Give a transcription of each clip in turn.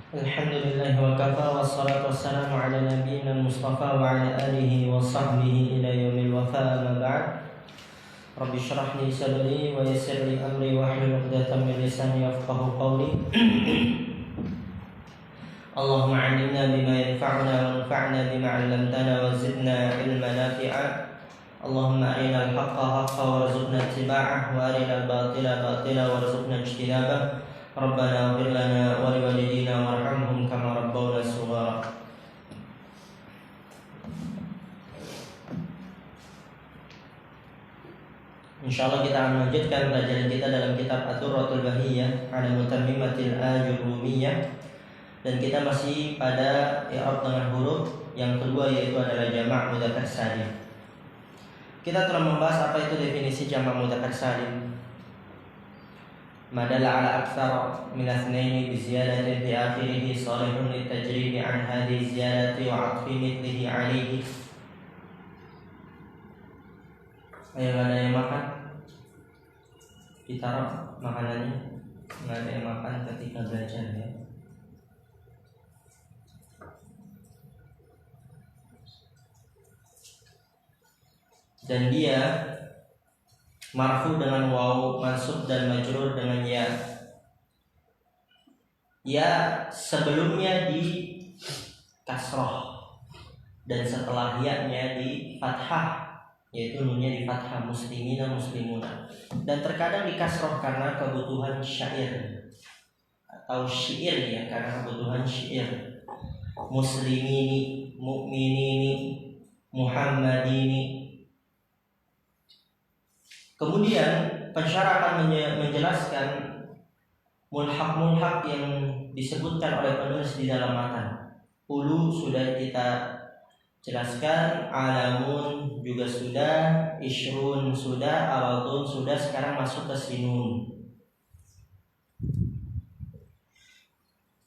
Alhamdulillah wa kafa wassalatu wassalamu ala nabiyyina al-mustafa wa ala alihi wa sahbihi ila yaumil wafa amma ba'd. Rabbi shrah li sadri wa yassir li amri wa hlul 'uqdatam min lisani yafqahu qawli. Allahumma 'allimna bima yanfa'una wanfa'na bima 'allamtana wa zidna ilman nafi'a. Allahumma arina al-haqqa haqqan warzuqna ittiba'ah wa arina al-batila batila warzuqna ijtinabah. Rabbana ighfir lana wa liwalidina warhamhum kama rabbawna shighara. Insyaallah kita akan melanjutkan pelajaran kita dalam kitab Ad-Durratul Bahiyah ala Mutammimatil Ajurumiyah, dan kita masih pada i'rab dengan huruf yang kedua, yaitu adalah jamak mudzakkar salim. Kita telah membahas apa itu definisi jamak mudzakkar salim. Madalla ala aktsar min itsnaini bi ziyadatin fi akhirih salihun litajrid an hadhihi ziyadati wa 'athfi mithlihi 'alayhi. Ayo, ada yang makan? Ditaruh makanannya. Nggak ada yang makan ketika belajar ya. Dan dia marfu dengan waw, mansub dan majrur dengan ya. Ya sebelumnya di kasroh dan setelah ya-nya di fathah, yaitu nunnya di fathah, muslimina muslimuna. Dan terkadang di kasroh karena kebutuhan syair atau syair ya, karena kebutuhan syair. Muslimini, mu'minini, muhammadini. Kemudian pensyarah akan menjelaskan mulhaq yang disebutkan oleh penulis di dalam matan. Ulu sudah kita jelaskan, alamun juga sudah, ishrun sudah, aradun sudah. Sekarang masuk ke sinun.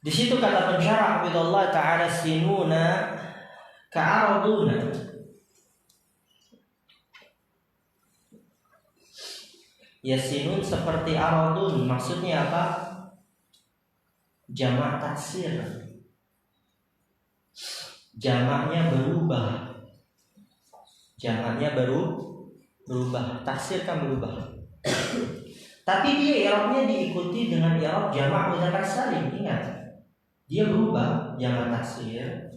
Di situ kata pensyarah Allah Ta'ala, sinuna ka'araduna. Yasinun seperti aradun. Maksudnya apa? Jamak taksir. Jamaknya berubah. Jamaknya berubah. Taksir kan berubah. Tapi dia i'rabnya diikuti dengan i'rab jamak mudzakkar salim. Ingat, dia berubah jamak taksir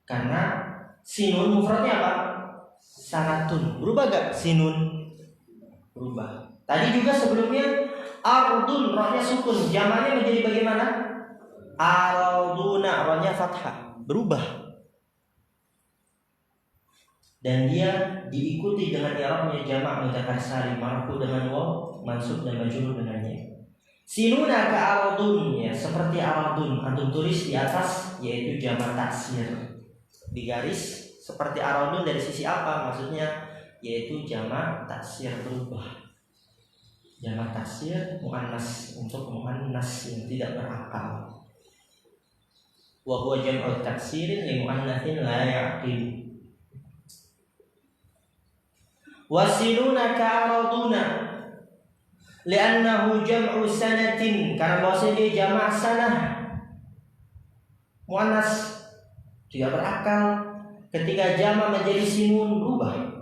karena sinun mufradnya apa? Sanatun. Berubah gak sinun? Berubah. Tadi juga sebelumnya ardun, rohnya sukun, jamaknya menjadi bagaimana? Araduna, rohnya fathah. Berubah. Dan dia diikuti dengan i'rabnya jamak mudzakkar salim, marfu dengan waw, mansub dan majrur dengannya. Sinuna ka aradun, ya seperti aradun. Antum tulis di atas, yaitu jamak taksir. Di garis seperti aradun dari sisi apa? Maksudnya yaitu jamak taksir, berubah. Jamak taksir muannas, untuk muannas yang tidak berakal. Wa huwa jam'u taksirin li muannatsin la ya'qil. Wasiluna ka'araduna li'annahu jam'u sanatin, karena bahwasanya dia jamak sanah, muannas, tidak berakal. Ketika jamak menjadi sinun, berubah.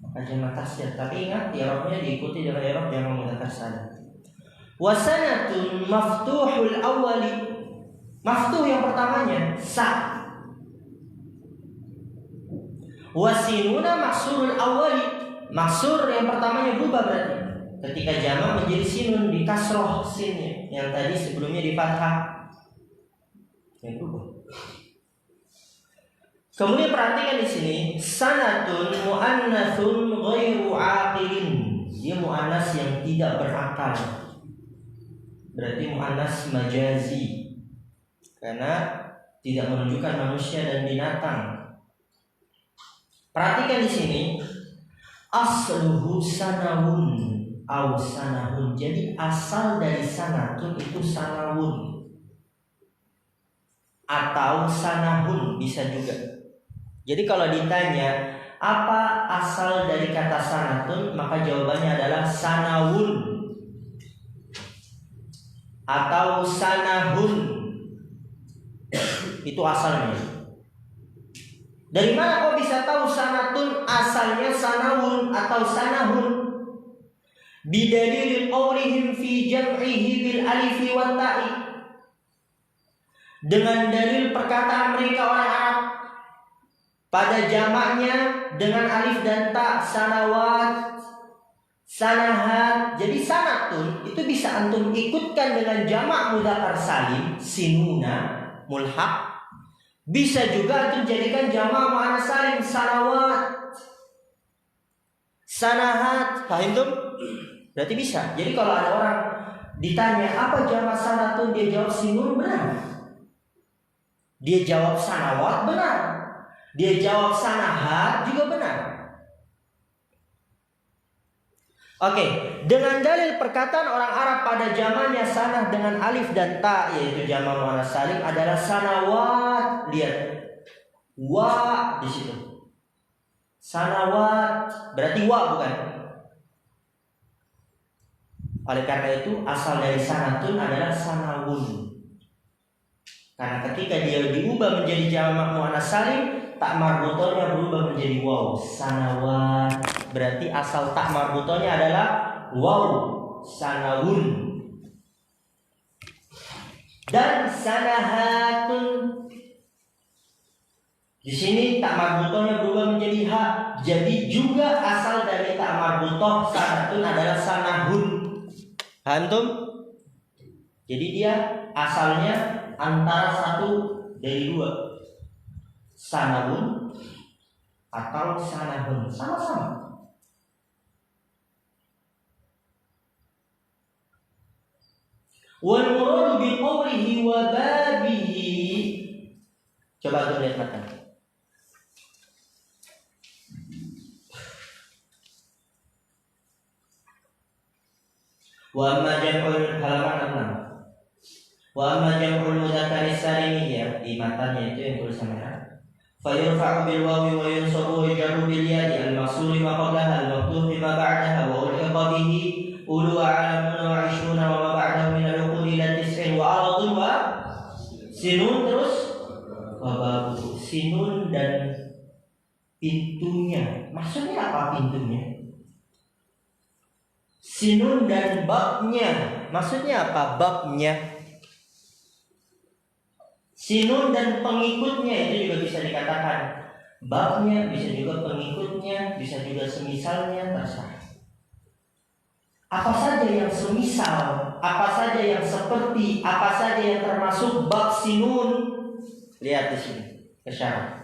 Maka jamak taksir. Tapi ingat, i'rabnya diikuti dengan i'rab jamak mudzakkar salim. Wasanatun maftuhul awwali. Maftuh yang pertamanya sa. Wasinuna maksurul awwali. Maksur yang pertamanya berubah berarti. Ketika jamak menjadi sinun, di kasroh sinnya. Yang tadi sebelumnya di fathah, yang berubah. Kemudian perhatikan di sini, sanatun muannatsun ghairu aqilin. Dia muannas yang tidak berakal. Berarti muannas majazi, karena tidak menunjukkan manusia dan binatang. Perhatikan di sini, asluhu sanawun au sanahun. Jadi asal dari sanatun itu sanawun atau sanahun, bisa juga. Jadi kalau ditanya apa asal dari kata sanatun, maka jawabannya adalah sanawun atau sanahun Itu asalnya. Dari mana kau bisa tahu sanatun asalnya sanawun atau sanahun? Bidalil qawlihim fi jam'ihi bil alifi wat ta'i. Dengan dalil perkataan mereka orang Arab pada jamaknya dengan alif dan ta, sanawat, sanahat. Jadi sanatun itu bisa antum ikutkan dengan jamak mudzakkar salim, sinuna, mulhaq. Bisa juga antum jadikan jamak muannats salim, sanawat, sanahat. Paham tuh? Berarti bisa. Jadi kalau ada orang ditanya apa jamak sanatun, dia jawab sinun, benar. Dia jawab sanawat, benar. Dia jawab sanahat, juga benar. Oke, dengan dalil perkataan orang Arab pada zamannya sanah dengan alif dan ta, yaitu jamak muannats salim adalah sanawat. Lihat, wa di situ. Sanawat berarti wa, bukan? Oleh karena itu asal dari sanatun adalah sanawun. Karena ketika dia diubah menjadi jamak muannats salim, tak marbutonya berubah menjadi waw, sanawat. Berarti asal tak marbutonya adalah waw, sanawun. Dan sanahatun. Di sini tak marbutonya berubah menjadi ha. Jadi juga asal dari tak marbutoh sanatun adalah sanahun. Antum? Jadi dia asalnya antara satu dari dua, sanawun atau sanahun, sama-sama. Wal muradu bi qawlihi wa babihi. Coba tuh lihat matan. Wa amma jam'ul halaman 6. Wa amma jam'ul mudzakkar salim ya, di matanya itu yang tulisan merah. Fa yurfa'u bil wawi wa yunsabu wa yujru bil yadi al maqsuri ma qablaha al maqtuhi ma ba'daha wa ulqa bihi ulu alamun wa 20 wa ma ba'dahu min al uqul ila 90 wa aradun wa sinun. Terus wa babu, sinun dan pintunya. Maksudnya apa pintunya? Sinun dan babnya. Maksudnya apa babnya? Sinun dan pengikutnya itu juga bisa dikatakan babnya, bisa juga pengikutnya, bisa juga semisalnya, terserah. Apa saja yang semisal, apa saja yang seperti, apa saja yang termasuk bab sinun. Lihat di sini, isyarat.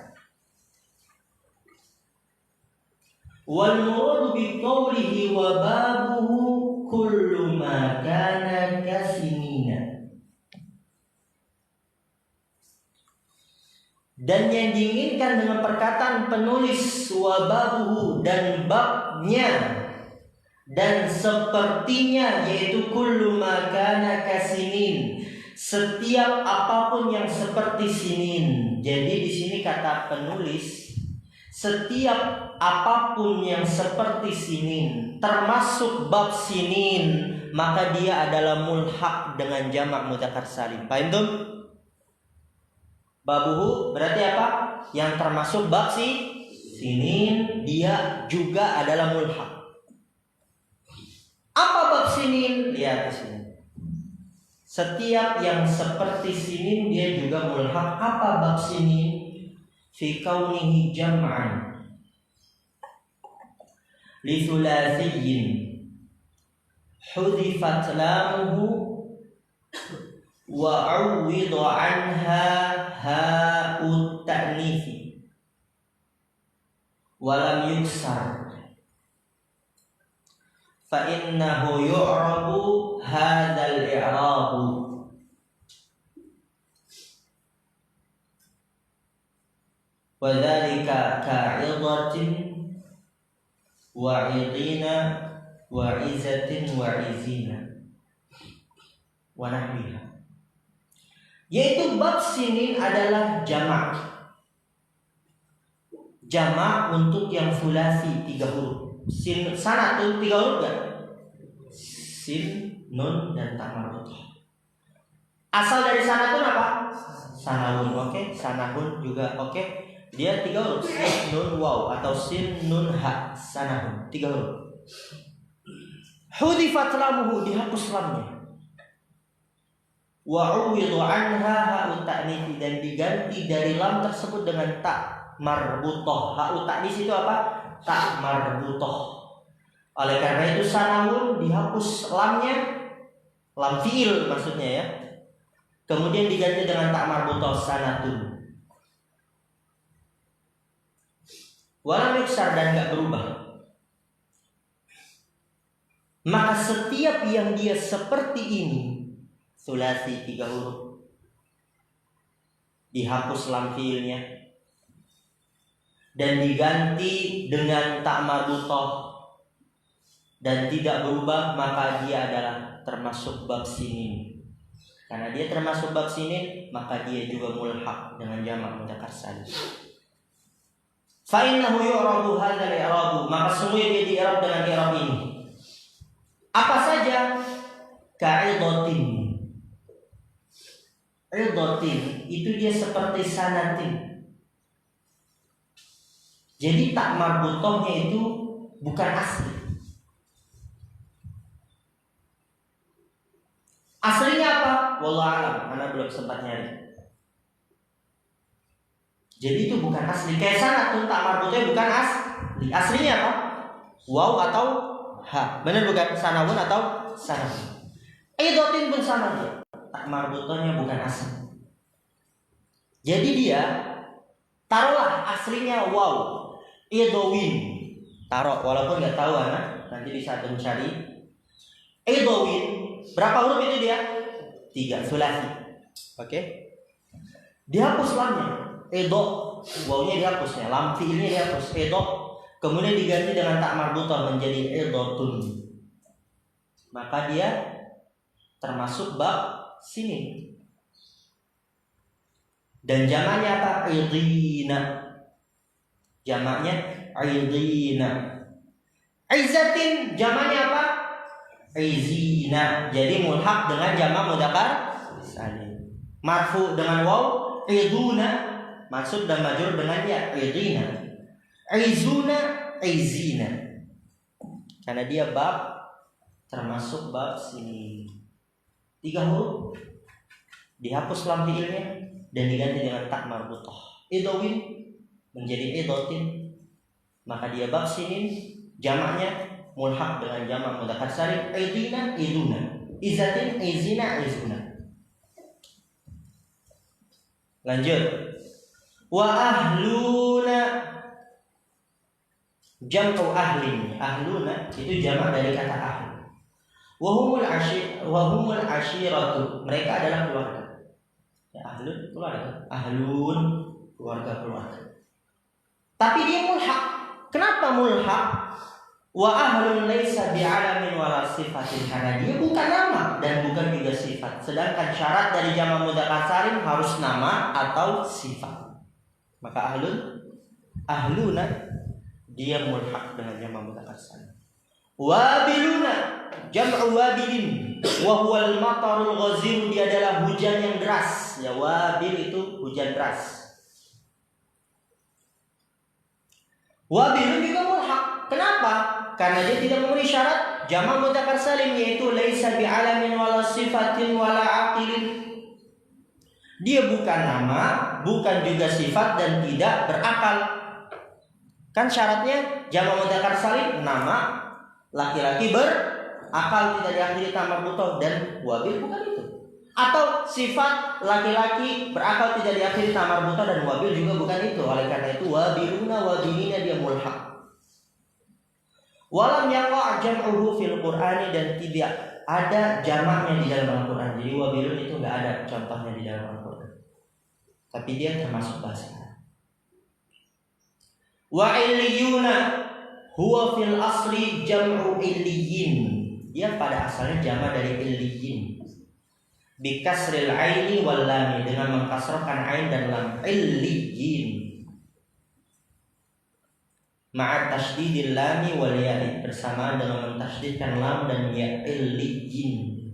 Wal muradu bi qawlihi wa babuhu kullu ma kana kasinina. Dan yang diinginkan dengan perkataan penulis wababuhu dan babnya dan sepertinya, yaitu kullu ma kana kasinin, setiap apapun yang seperti sinin. Jadi di sini kata penulis setiap apapun yang seperti sinin, termasuk bab sinin, maka dia adalah mulhaq dengan jamak mudzakkar salim. Paham tuh? Babuhu berarti apa? Yang termasuk bab sinin, dia juga adalah mulhaq. Apa bab sinin? Lihat di sini. Setiap yang seperti sinin dia juga mulhaq. Apa bab sinin? Fi kaunihi jam'an li thulathiyin hudhifat lamuhu wa 'uwwida 'anha ha'ut ta'nifi wa lam yuksar fa innahu yu'rabu hadzal i'rabu wa dzalika ka'idatin wa 'idina wa 'izatin wa 'izina wa nahwiha. Yaitu bab sinin adalah jamak. Jamak untuk yang fulasi 3 huruf. Sin sanatun 3 huruf kan? Sin, nun dan ta marbuthah. Asal dari sanatun apa? sanahun, oke? Sanahun juga oke. Dia 3 huruf, sin nun waw atau sin nun ha, sanahun, 3 huruf. Hudifat lamuhu, dihapus lamnya. Wa uwidu anha ha'u ta'nits, dan diganti dari lam tersebut dengan ta marbutoh. Ha'u ta'nits itu apa? Ta marbutoh. Oleh karena itu sanahun dihapus lamnya, lam fiil maksudnya ya. Kemudian diganti dengan ta marbutoh, sanatun. Walam yuksar, dan gak berubah. Maka setiap yang dia seperti ini, sulasi 3 huruf, dihapus lam fiilnya dan diganti dengan ta marbutoh dan tidak berubah, maka dia adalah termasuk bab sinin. Karena dia termasuk bab sinin, maka dia juga mulhaq dengan jamak mudzakkar salim. Fa innahu yu'rabu hadzal i'rabu, maka sungguh dia di-i'rab dengan i'rab ini. Apa saja? Ka'idatin. Idatin itu dia seperti sanatin. Jadi tak marbutohnya itu bukan asli. Aslinya apa? Wallahu a'lam, Anda belum sempat nyari. Jadi itu bukan asli. Kayak sanatun, tak marbutohnya bukan asli. Aslinya apa? Waw atau ha. Benar bukan? Sanawun atau sanawun. Idatin pun sama dia. Tak marbutohnya bukan asli. Jadi dia taruhlah aslinya waw, idowin. Taruh walaupun nggak tahu anak, nanti di saat mencari. Idowin berapa huruf itu dia? 3, sulasi. Oke. Dihapus lamnya. Edo, wawnya dihapus ya, lam fiilnya dihapus. Edo, kemudian diganti dengan tak marbutoh menjadi edotun. Maka dia termasuk bab sinin. Dan jamaknya apa? Idina. Jamaknya idina. Izzatin jamaknya apa? Izina. Jadi mulhaq dengan jamak mudzakkar salim. Marfu dengan waw, iduna. Maksud dan majrur dengan ya, idina. Izuna, izina. Karena dia bab termasuk bab sini. 3 huruf, dihapus lam fiilnya dan diganti dengan tak marbutoh. Idowin menjadi idotin, maka dia bab sinin. Jamaknya mulhaq dengan jamak mudzakkar salim. Idina, iduna. Izzatin, izina, izuna. Lanjut. Wa ahluna, jam'u ahlin. Ahluna itu jamak dari kata ahli. Wa humul ashiratu, mereka adalah keluarga. Ya, ahlun keluarga, ahlun keluarga. Tapi dia mulhaq. Kenapa mulhaq? Wa ahlun laisa bi'alamin wala sifatin, karena dia bukan nama dan bukan juga sifat. Sedangkan syarat dari jamak mudzakkar salim harus nama atau sifat. Maka ahluna dia mulhaq dengan jamak mudzakkar salim. Wabiluna jam'u wabilin wa huwal matarul ghazir, dia adalah hujan yang deras. Ya, wabil itu hujan deras. Wabilun juga mulhaq. Kenapa? Karena dia tidak memenuhi syarat jamak mudzakkar salim, yaitu laisa bi'alamin wala sifatin wala aqilin. Dia bukan nama, bukan juga sifat, dan tidak berakal. Kan syaratnya jamak mudzakkar salim nama, laki-laki berakal, tidak diakhiri ta marbutoh, dan wabil bukan itu. Atau sifat laki-laki berakal tidak diakhiri ta marbutoh dan wabil juga bukan itu. Oleh karena itu wabiluna wabilina dia mulhaq. Walam yaqa' jam'uhu fil Qur'ani, dan tidak ada jamaknya di dalam Al-Qur'an. Jadi wabilun itu enggak ada contohnya di dalam Al-Qur'an. Tapi dia termasuk bahasa. Wa illiyuna huwa fil asli jam'u illiyin. Dia pada asalnya jamak dari illiyin. Bi kasril aini wal lam, dengan mengkasrahkan ain dan lam. Illiyin. Ma'at tasydidil lami wal ya, bersamaan dengan mentasydidkan lam dan ya. Illiyin.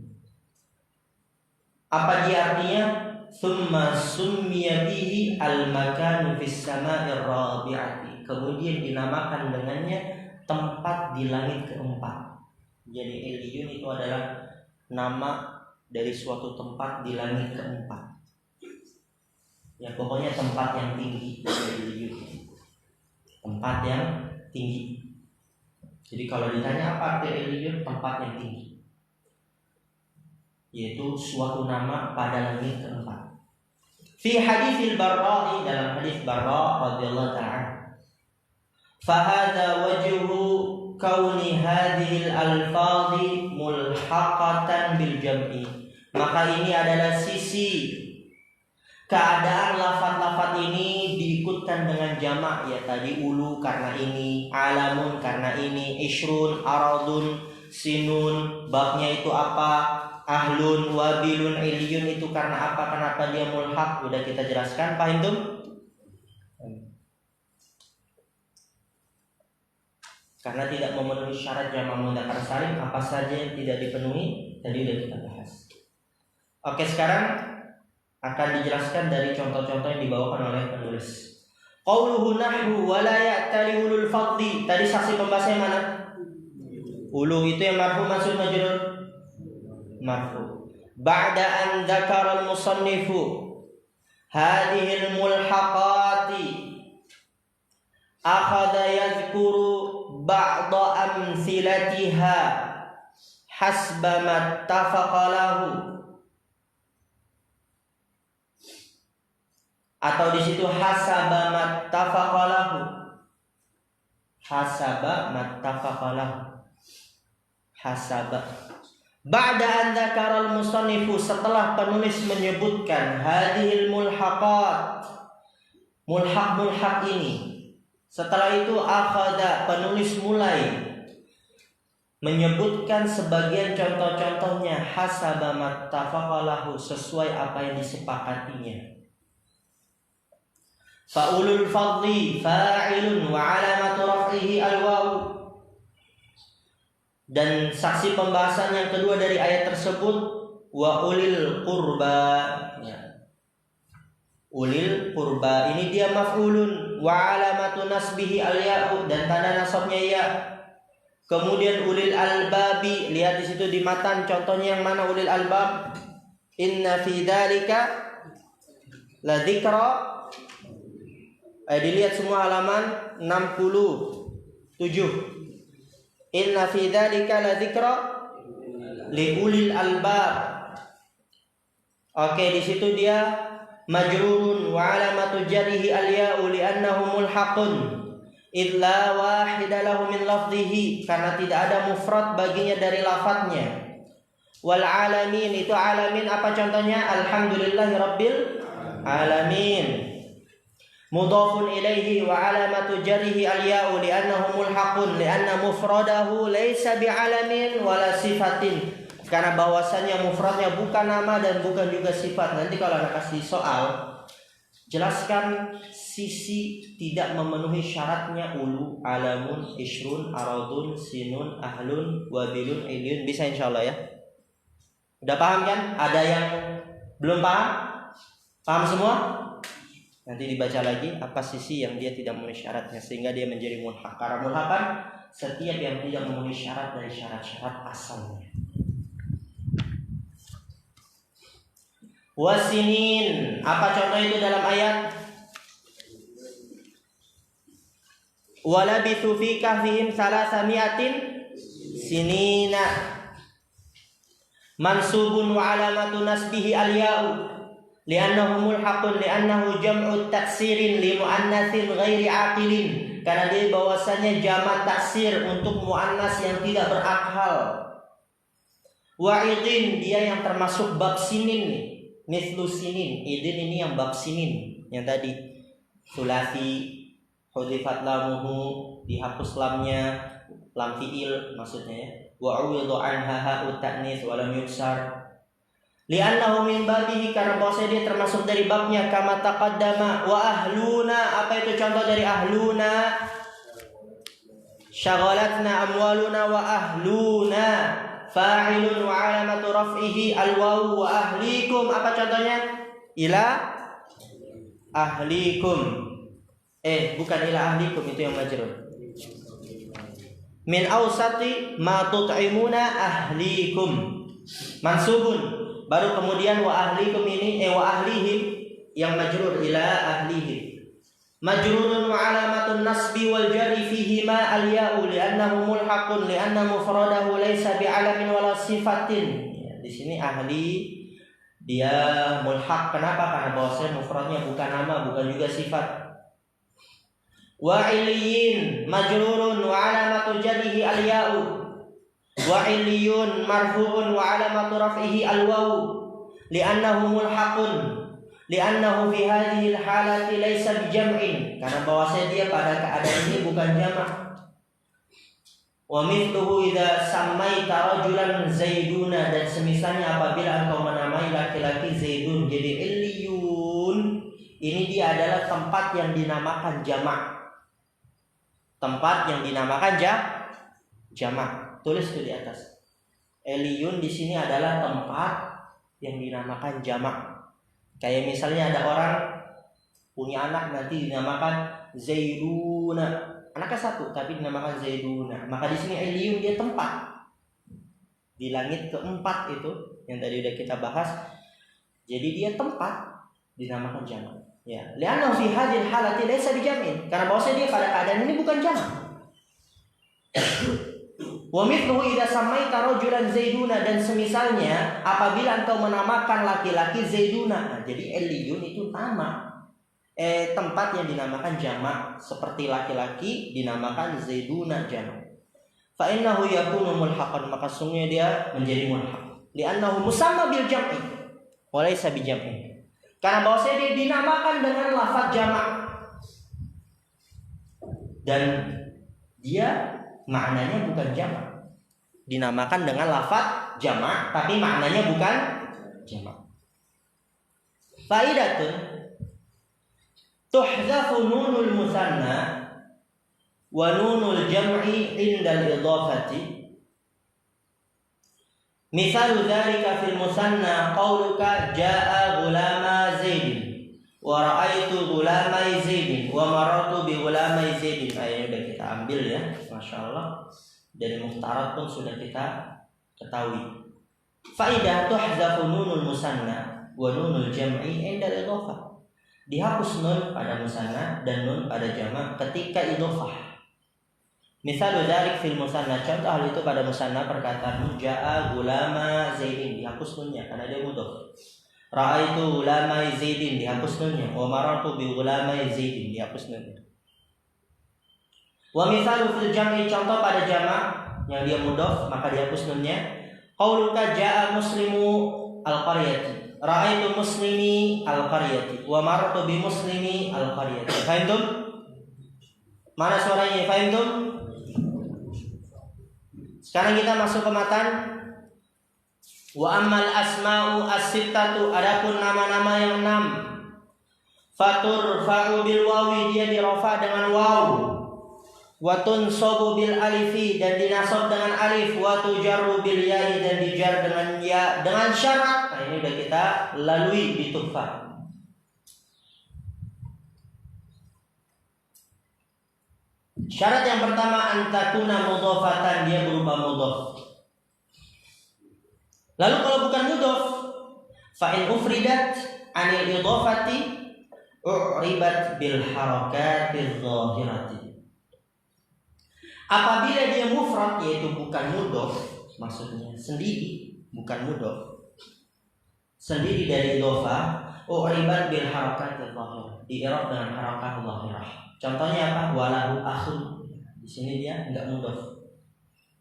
Apa dia artinya? thumma summiya bihi al-makan fis sama'ir rabi'ati. Kemudian dinamakan dengannya tempat di langit keempat. Jadi Illiyun itu adalah nama dari suatu tempat di langit keempat. Ya pokoknya tempat yang tinggi. Illiyun. Tempat yang tinggi. Jadi kalau ditanya apa arti Illiyun, tempat yang tinggi, yaitu suatu nama pada langit keempat. Fi haditsil Barra'i, dalam hadis Barra' radhiyallahu ta'ala, fa hadza wajhu kauni hadhil alfadhi mulhaqatan bil jam'i. Maka ini adalah sisi keadaan lafaz-lafaz ini diikutkan dengan jamak, ya tadi ulu karena ini, alamun karena ini, ishrun, aradun, sinun, babnya itu apa, ahlun, wabilun, Illiyun itu karena apa, kenapa dia mulhaq, udah kita jelaskan, paham tuh? Karena tidak memenuhi syarat jamak mudzakkar salim, apa saja yang tidak dipenuhi tadi udah kita bahas. Oke, sekarang akan dijelaskan dari contoh-contoh yang dibawakan oleh penulis. Qauluhu nahwu wa la ya'tali ulul fadli. Tadi saksi pembahasnya mana? Ulu itu yang marfu mansub majrur? Marfu. Ba'da an dzakara al-musannifu hadhihi al-mulhaqati akhadha yadhkuru ba'da amthilatiha hasba ma ittafaqa lahu. Atau di situ hasaba mattafaqalahu. Hasaba mattafaqalahu. Hasaba. Ba'da an dzakara al-musannifu, setelah penulis menyebutkan hadhil mulhaqat, mulhaq ini. Setelah itu akhadha, penulis mulai menyebutkan sebagian contoh-contohnya hasaba mattafaqalahu, sesuai apa yang disepakatinya. Fa'ulul fadli fa'ilun wa alamatu raf'ihi al-waw. Dan saksi pembahasan yang kedua dari ayat tersebut, wa ulil qurba, ya. Ulil qurba ini dia maf'ulun, wa alamatu nasbihi al-ya'u, dan tanda nasabnya ya. Kemudian ulil albabi, lihat di situ di matan contohnya yang mana ulil albab. Inna fi dzalika la dzikra. Dilihat semua halaman 67. Inna fi dzalika la dzikra li ulil albab. Oke, di situ dia majrurun wa alamatu jarrihi al-ya'u li'annahu mulhaqun illa wahida lahu min lafdhihi, karena tidak ada mufrad baginya dari lafadznya. Wal alamin, itu alamin apa contohnya? Alhamdulillahi rabbil alamin. Mudhafun ilaihi wa alamatu jarrihi al-ya'u li'annahu mulhaqun li'anna mufradahu laysa bi'alamin wala sifatin, karena bahwasanya mufradnya bukan nama dan bukan juga sifat. Nanti kalau ada kasih soal, jelaskan sisi tidak memenuhi syaratnya ulu, alamun, ishrun, aradun, sinun, ahlun, wabilun, Illiyun. Bisa insyaallah ya. Udah paham kan? Ada yang belum paham? Paham semua? Nanti dibaca lagi apa sisi yang dia tidak memenuhi syaratnya sehingga dia menjadi mulhaq. Karena mulhaq kan setiap yang tidak memenuhi syarat dari syarat-syarat asalnya. Wasinin, apa contoh itu dalam ayat? Walabithu fi kahfihim salasamiatin sinina. Mansubun wa alamatu nasbihi al-ya'u li'annahu mulhaqun li'annahu jam'u taksirin li muannatsin ghairi aqilin, karena dia bahwasanya jamak taksir untuk muannas yang tidak berakal. Wa'idin, dia yang termasuk bab sinin nih, mislu sinin. Idin ini yang bab sinin yang tadi sulasi, hudifat lamuhu, dihapus lamnya, lam fi'il maksudnya ya. Wa'uwidhu anha ha'ut ta'nis wa lam yuksar li'annahu min babihi, karena bahwasanya dia termasuk dari babnya. Kama taqaddama. Wa ahluna, apa itu contoh dari ahluna? Syaghalatna amwaluna wa ahluna fa'ilun wa alamatu raf'ihi al-wawu. Wa ahlikum, apa contohnya? ila ahlikum. Bukan ila ahlikum, itu yang majrur. Min awsati ma tut'imuna ahlikum. Mansubun. Baru kemudian wa ahlikum ini wa ahlihim yang majrur ila ahlihim. Majrurun wa alamatun nasbi wal jarri fihi ma al ya'u li'annahu mulhaqun li'anna mufradahu laysa bi'alamin wala sifatin. Ya, di sini ahli dia mulhaq. Kenapa? Karena bahwasanya mufradnya bukan nama, bukan juga sifat. Wa iliyin majrurun wa alamatu jarrihi al ya'u. Wa iliyun marfu'un wa alamatu raf'ihi al wawu li'annahu mulhaqun li'annahu fi hadhihi al-halati laysa bijam'in, karena bahwasanya dia pada keadaan ini bukan jamak. Wa mithluhu idza sammaita rajulan zaiduna, dan semisalnya apabila engkau menamai laki-laki zaidun. Jadi illiyun ini dia adalah tempat yang dinamakan jamak. Tempat yang dinamakan jamak. Tulis itu di atas. Illiyun di sini adalah tempat yang dinamakan jamak. Kayak misalnya ada orang punya anak nanti dinamakan Zaiduna. Anaknya satu tapi dinamakan Zaiduna. Maka di sini illiyun dia tempat. Di langit keempat itu yang tadi udah kita bahas. Jadi dia tempat dinamakan jamak. Ya, li'annahu fi hadhil halati laysa bijamin. Karena bahwasanya dia pada keadaan ini bukan jamak. Wa mithluhu idza samaita rajulan zaiduna, dan semisalnya apabila engkau menamakan laki-laki zaiduna. Nah, jadi illiyun itu nama tempat yang dinamakan jamak, seperti laki-laki dinamakan zaiduna jamak. Fa innahu yakunu mulhaqan, maka sungguhnya dia menjadi mulhaq. Li'annahu musamma bil jam'i wa laysa bi jam'i. Karena bahwasanya dia dinamakan dengan lafaz jamak dan dia maknanya bukan jamak. Dinamakan dengan lafaz jamak tapi maknanya bukan jamak. Faidatun tuhzafu nunul musanna wa nunul jam'i indal idhafati. Misalu dzalika fil musanna qauluka jaa ghulama zaidin wa ra'aitu ghulamai zaidin wa marartu bi ghulamai zaidin. Ini udah kita ambil ya, masyaallah. Dari muhtarat pun sudah kita ketahui. Faidah tuhzafu nunul musanna wa nunul jam'i inda idhafah. Dihapus nun pada musanna dan nun pada jamak ketika idhafah. Misal dzalik fil musanna, contoh hal itu pada musanna perkataan jaa gulama zaidin, dihapus nunnya karena dia mudhaf. Ra'aitu gulamai zaidin, dihapus nunnya. Wa marartu bi gulamai zaidin, dihapus nunnya. Wa misalu fil jam'i, contoh pada jamak yang dia mudhaf maka dihapus nunnya. Qauluka jaa muslimu al-qaryati, ra'aitu muslimi al-qaryati, wa marartu bi muslimi al-qaryati. Fahimtum? Mana suaranya? Fahimtum? Sekarang kita masuk ke matan. Wa ammal asma'u as-sittatu, adapun nama-nama yang 6. Faturfa'u bil wawi, dia dirafa dengan waw. Wa tunsabu bil alifi, dan dinasab dengan alif. Wa tujarru bil ya'i, dan dijar dengan ya, dengan syarat. Nah, ini udah kita lalui di tuhfah. Syarat yang pertama antakuna mudhafatan, dia berupa mudhaf. Lalu kalau bukan mudhaf, fa in ufridat anil idhafati u'ribat bil harakatiz zahirati. Apabila dia mufrad, yaitu bukan mudhaf, maksudnya sendiri, bukan mudhaf, sendiri dari idhafah, u'ribat bil harakatiz zahirah, di-i'rab dengan harakah zahirah. Contohnya apa? Walahu akhun. Di sini dia enggak mudhaf,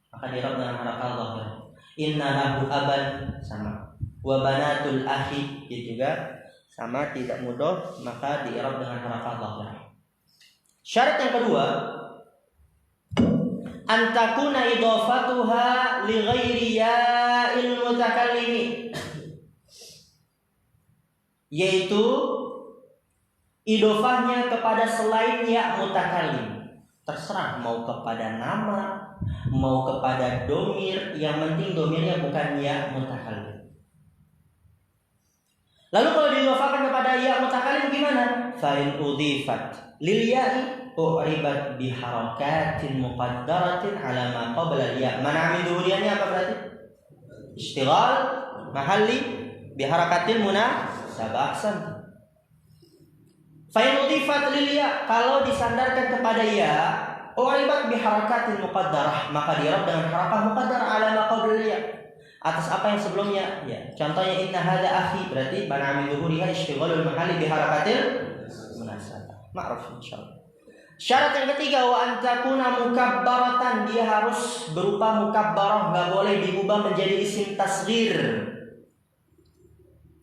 maka di-i'rab dengan harakah zahirah. Inna lahu aban, sama. Wa banatul akhi, dia juga sama, tidak mudhaf, maka di-i'rab dengan harakah zahirah. Syarat yang kedua, antakuna idhafatuha li ghairi ya'il mutakallimi, yaitu idhofahnya kepada selain ya mutakallim. Terserah mau kepada nama, mau kepada domir, yang penting domirnya bukan ya mutakallim. Lalu kalau didhafakan kepada ya mutakalim gimana? Fa in udhifat lil ya'i u'ribat bi harakatin muqaddaratin ala ma qabla al ya. Mana min dhuhuriannya apa berarti? Ishtighal mahalli bi harakatil munasabah. Ahsan. Fa in udhifat lil ya, kalau disandarkan kepada ya u'ribat bi harakatin muqaddarah, maka di'rab dengan harakah muqaddarah ala ma qabla al ya, atas apa yang sebelumnya. Ya, contohnya inna hadza akhi, berarti mana min dhuhuriha ishtighalul mahalli bi harakatil munasabah. Ma'ruf insyaallah. Syarat yang ketiga, wa antakuna mukabbaratan, dia harus berupa mukabbarah, enggak boleh diubah menjadi isim tasghir.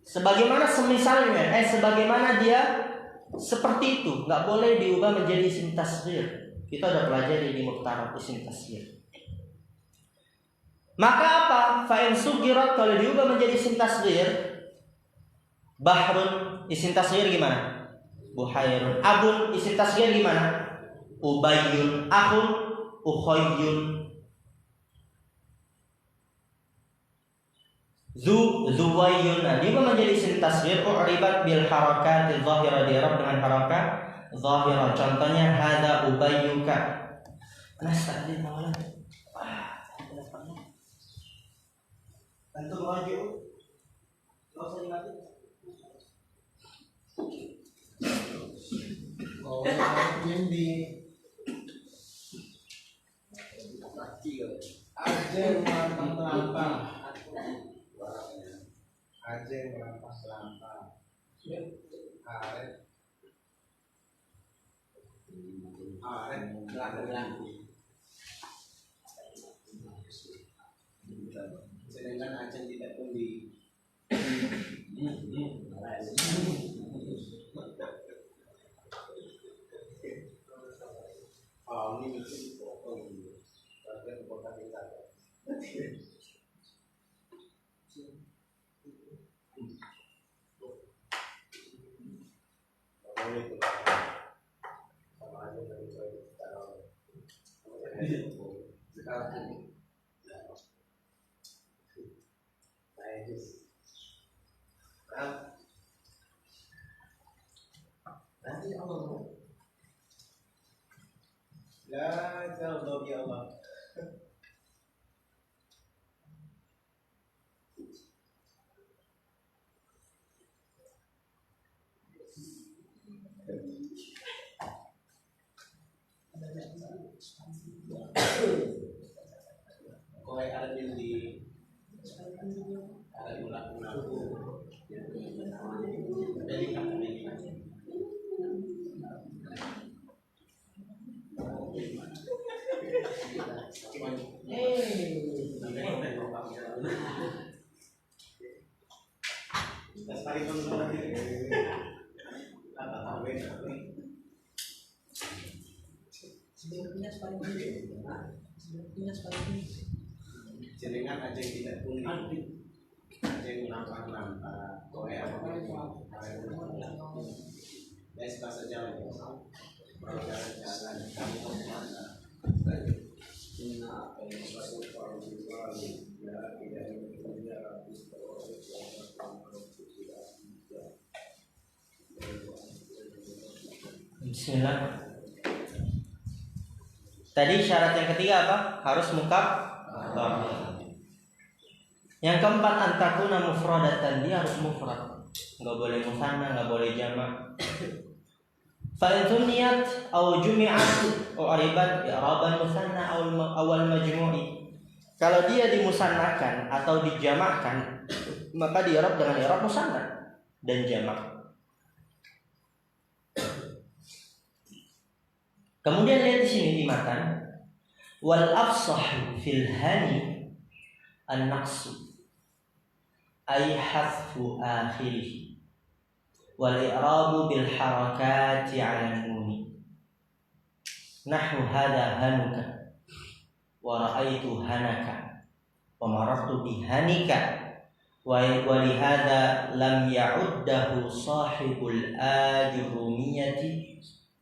Sebagaimana semisalnya, sebagaimana dia seperti itu, enggak boleh diubah menjadi isim tasghir. Kita udah pelajari di muqtarab isim tasghir. Maka apa? Fa in sugirat, kalau diubah menjadi isim tasghir, bahrun isim tasghir gimana? Buhairun. Abun isim tasghir gimana? Ubayyun. Akhun ukhayyun. Zuwayyun. Nah, diubah menjadi isim tasghir u'ribat bil harakati dhahirah, di'rab dengan harakat dhahirah. Contohnya hadza ubayyuka. Nasta'din maula. Antum maju. Enggak usah dimatiin. Oh, yang di Aceh melampah-lampah. Aceh melampah-lampah. Arek. Arek belakang. Sedangkan Aceh tidak pun di ini mungkin potong dulu. Bagian potong kita. Boleh itu. Sama aja dari sekarang ini. Nanti Allah. La jauh ya Allah. Kau ada di ada ulang-ulang. Jenengan aja tidak pun aja nampak kowe apa les bahasa Jawa jalan kamu kemana Bismillah. Tadi syarat yang ketiga apa? Harus mukabbarah. Yang keempat, antakuna mufradatan, dia harus mufrad. Enggak boleh musanna, enggak boleh jamak. Fa in tuniyat aw jumi'at aw aribat i'raban musanna awal majmu'i. Kalau dia dimusannakan atau dijamakkan, maka di'rab dengan i'rab musanna dan jamak. Kemudian lihat di sini di matan, wal afsah fil hani an-naqsu ay hadfu akhirih wal i'rabu bil harakati 'ala nuni nahwu hadha hanuka wa ra'aitu hanaka wa marartu bi hanika wa li hadha lam ya'uddahu sahibul ajrumiyati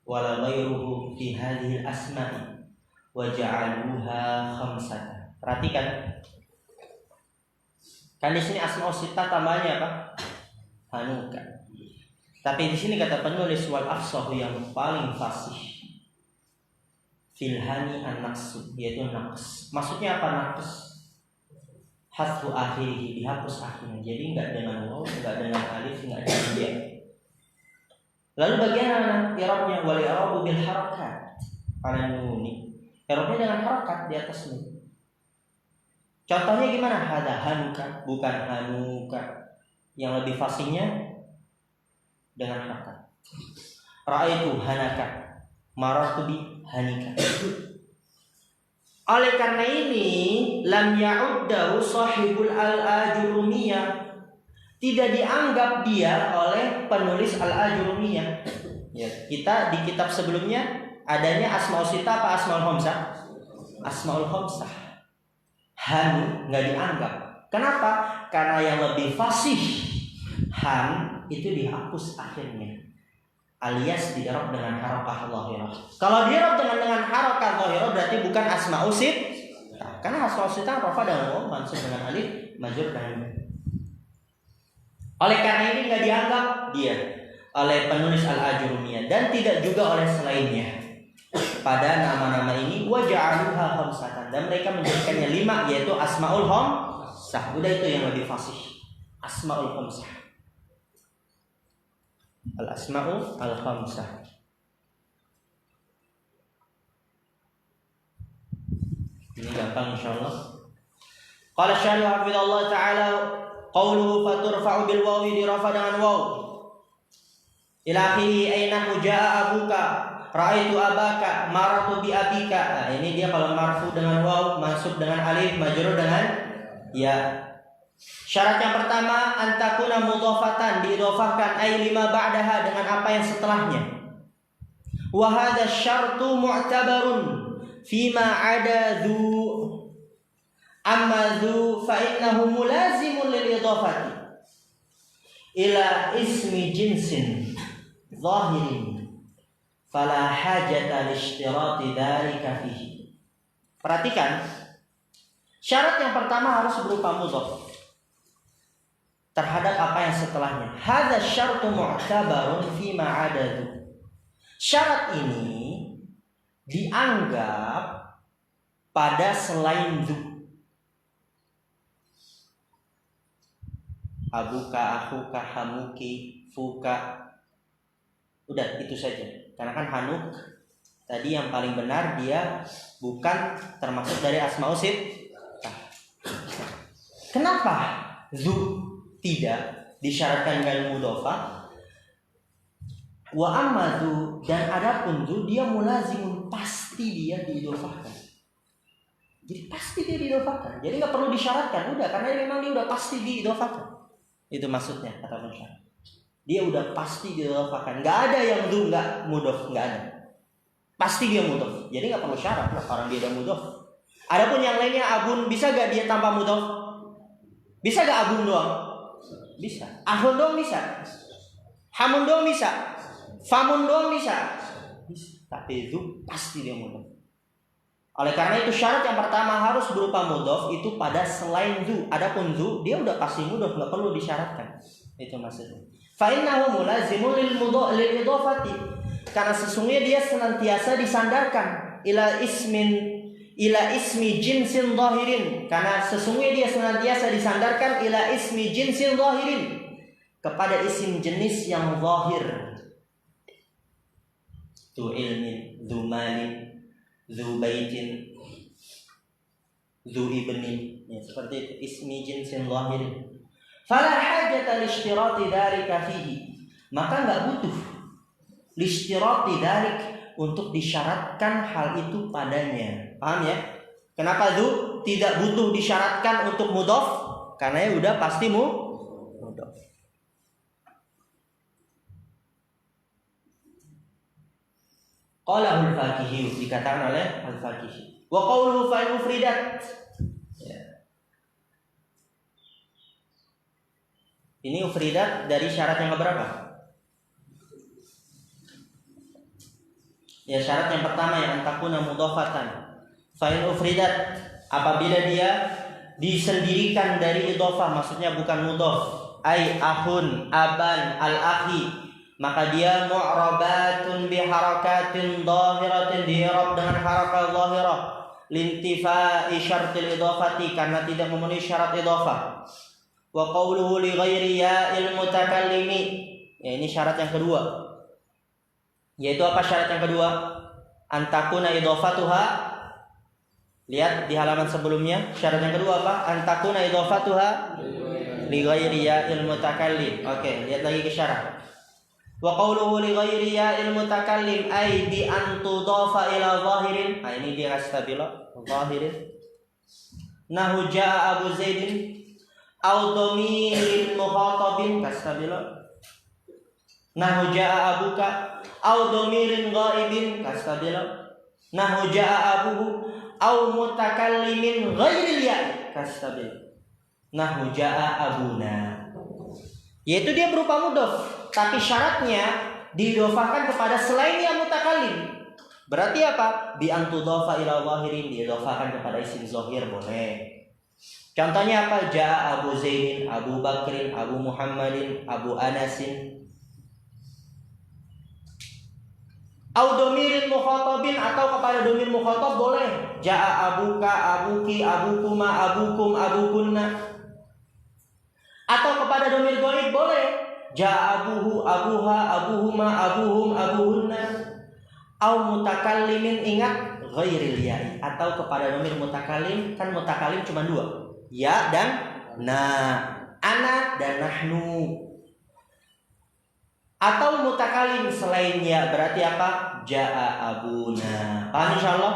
wala ghairuhu fi hadhihi al-asma'i wa ja'aluha khamsatan. Perhatikan. Kan di sini asma sita tambahnya apa? hanuka. Tapi di sini kata penulis wal afsahu yang paling fasih filhani an-naqs, yaitu naqs. Maksudnya apa naqs? Hadfu akhirih, dihapus akhirnya. Jadi enggak dengan waw, enggak dengan alif, enggak dengan ya. Lalu bagaimana i'rabnya? Wal i'rabu bil harakat. Ala nuni. I'rabnya dengan harakat di atas nun. Contohnya gimana? Hada hanuka, bukan hanuka. Yang lebih fasihnya dengan harakat. Ra'aitu hanaka, marartu bi hanika. Oleh karena ini lam ya'uddahu sahibul al-ajurumiyah, tidak dianggap dia oleh penulis al-ajurumiyah. Ya, kita di kitab sebelumnya adanya asmaul sita apa asmaul khamsah? Asmaul khamsah. Han nggak dianggap. Kenapa? Karena yang lebih fasih han itu dihapus akhirnya, alias di-i'rab dengan harakah dhahirah. Kalau di-i'rab dengan harakah dhahirah berarti bukan asmaul sita. Karena asmaul sita rafa dengan waw, mansub dengan alif, majrur dengan. Oleh karena ini nggak dianggap dia oleh penulis al-ajurumiyah dan tidak juga oleh selainnya. Pada nama-nama ini waja'aluha khamsatan, dan mereka menjadikannya 5, yaitu asmaul khamsah. Udah itu yang lebih fasih. Asmaul khamsah. Al-asma'u al-khamsah. Ini gampang insyaallah. Qala syarih hafizallahu ta'ala qawluhu faturfa'u bil wawi, dirafa dengan waw. Ila akhiri aina ja'a abuka, ra'aitu abaka, marartu bi abika. Nah, ini dia kalau marfu dengan waw, mansub dengan alif, majrur dengan ya. Syarat yang pertama antakuna mudhafatan, diidhafahkan ay lima ba'daha, dengan apa yang setelahnya. Wa hadha syartu mu'tabarun fima ada dhu, amma dhu fa innahu mulazimun lil idhafati ila ismi jinsin zahirin fala hajata lishtirati dzalika fihi. Perhatikan, syarat yang pertama harus berupa mudhaf terhadap apa yang setelahnya. Hadza syartu mu'tabarun fi ma adadu. Syarat ini dianggap pada selain dzu. Abuka, akhuka, hamuki, fuka. Udah itu saja. Karena kan hanuk tadi yang paling benar dia bukan termasuk dari asmaul sittah. Kenapa dzu tidak disyaratkan dengan mudhafah? Wa amma dzu, dan adapun dzu dia mulazimun, pasti dia diidhafahkan. Jadi pasti dia diidhafahkan. Jadi enggak perlu disyaratkan, udah, karena memang dia udah pasti diidhafahkan. Itu maksudnya kata pensyarah. Dia udah pasti diidhafahkan. Enggak ada yang dzu enggak mudhaf, enggak ada. Pasti dia mudhaf. Jadi enggak perlu syarat lah orang dia udah mudhaf. Adapun yang lainnya abun, bisa enggak dia tanpa mudhaf? Bisa enggak abun doang? Bisa. Ahun doang bisa. Hamun doang bisa. Famun doang bisa. Bisa. Tapi dzu pasti dia mudhaf. Oleh karena itu syarat yang pertama harus berupa mudhaf itu pada selain dzu. Adapun dzu dia udah pasti mudhaf, enggak perlu disyaratkan. Itu maksudnya. Fa innahu mulazimun lil idhafati. Karena sesungguhnya dia senantiasa disandarkan ila ismi jinsin zahirin. Karena sesungguhnya dia senantiasa disandarkan ila ismi jinsin zahirin, kepada isim jenis yang zahir. Tu ilmin, dzu malin, dzu baitin, dzu ibnin, ya, seperti itu, ismi jinsin zahirin. Fala hajata lishtirati dzalika fihi, maka enggak butuh lishtirati dzalik, untuk disyaratkan hal itu padanya. Paham ya? Kenapa dzu tidak butuh disyaratkan untuk mudhaf? Karena ya udah pasti mudhaf. Qala al-Fakihi, dikatakan oleh al-Fakihi. Wa qawluhu fa mufridat. Ya. Ini ufridat dari syarat yang keberapa? Ya, syarat yang pertama yang antakuna mudhafatan. Fa in ufridat, apabila dia disendirikan dari idhofah, maksudnya bukan mudhaf. ay akhun, aban, al-akhi, maka dia mu'rabatun bi harakatin dhahiratin, di-i'rab dengan harakah dhahirah, lintifa'i syartil idhafati, karena tidak memenuhi syarat idhafah. Wa qawluhu li ghairi ya'il mutakallimi, ya ini syarat yang kedua. Yaitu apa syarat yang kedua? Antakuna idhafatuha. Lihat di halaman sebelumnya, syarat yang kedua apa? Antakuna idhafatuha li ghairi ya'il mutakallim. Oke, lihat lagi ke syarat. Wa qawluhu li ghairi ya'il mutakallim ay bi an tudafa ila zahirin. Nah, ini dia kasih tabila zahirin. Nahu jaa Abu Zaidin au dhamirin mukhatabin, kasih tabila. Nahu jaa abuka au dhamirin ghaibin, kasih tabila. Nahu jaa abuhu au mutakallimin ghairil ya, kasih tabila. Nahu jaa abuna, yaitu dia berupa mudhof, tapi syaratnya didofahkan kepada selain yang mutakallim. Berarti apa? Bi an tudhafa ila zahirin, didofahkan kepada isim zahir boleh. Contohnya apa? Jaa Abu Zaidin, Abu Bakrin, Abu Muhammadin, Abu Anasin. Au domirin mukhatabin, atau kepada domir mukhatab boleh. Jaa abuka, abuki, abukuma, abukum, abukunna. Atau kepada domir ghaib boleh. Jaa abuhu, abuha, abuhuma, abuhum, abuhunna. Au mutakallimin, ingat ghairil ya'i, atau kepada domir mutakallim. Kan mutakallim cuma dua, ya dan na, ana dan nahnu. Atau mutakallim selain ya, berarti apa? Jaa abuna. Paham insyaallah?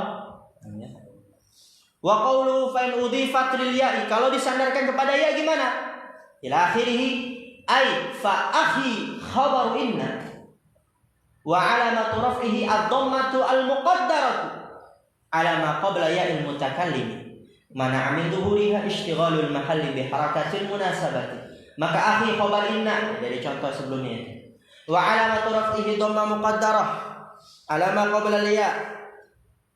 Wa qawlu fa in udhifat lil ya'i, kalau disandarkan kepada ya gimana? Ila akhirih ay fa akhi khabaru inna wa alamatu raf'ihi ad-dhammatu al-muqaddaratu ala ma qabla ya'il mutakallim mana min dhuhuriha ishtighalul mahalli bi harakatil munasabati. Maka akhi khabar inna, dari contoh sebelumnya. Wa alamatu raf'ihi dhamma muqaddarah ala ma qabla al-ya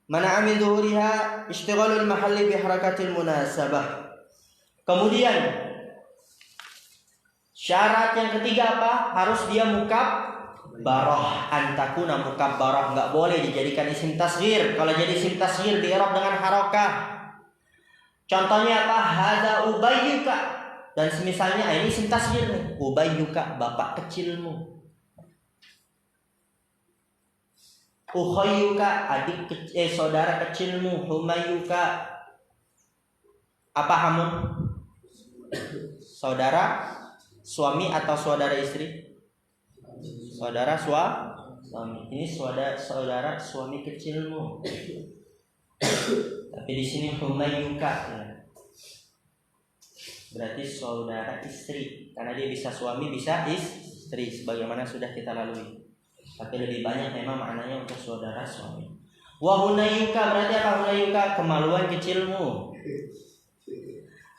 mana min dhuhuriha ishtighalul mahalli bi harakatil munasabah. Kemudian syarat yang ketiga apa? Harus dia mukabbarah. Antakuna mukabbarah, enggak boleh dijadikan isim tasghir. Kalau jadi isim tasghir di-i'rab dengan harakah. Contohnya apa? Hadza ubayyuka, dan semisalnya ini isim tasghir nih. Ubayyuka, bapak kecilmu. Ukhayyuka, saudara kecilmu. Humayyuka, apa hamun? Saudara suami atau saudara istri? Saudara suami. Ini saudara suami kecilmu. Tapi di sini humayyuka, ya. Berarti saudara istri, karena dia bisa suami bisa istri, sebagaimana sudah kita lalui. Tapi lebih banyak memang maknanya untuk saudara suami. Wa hunayyuka, berarti apa hunayyuka? Kemaluan kecilmu.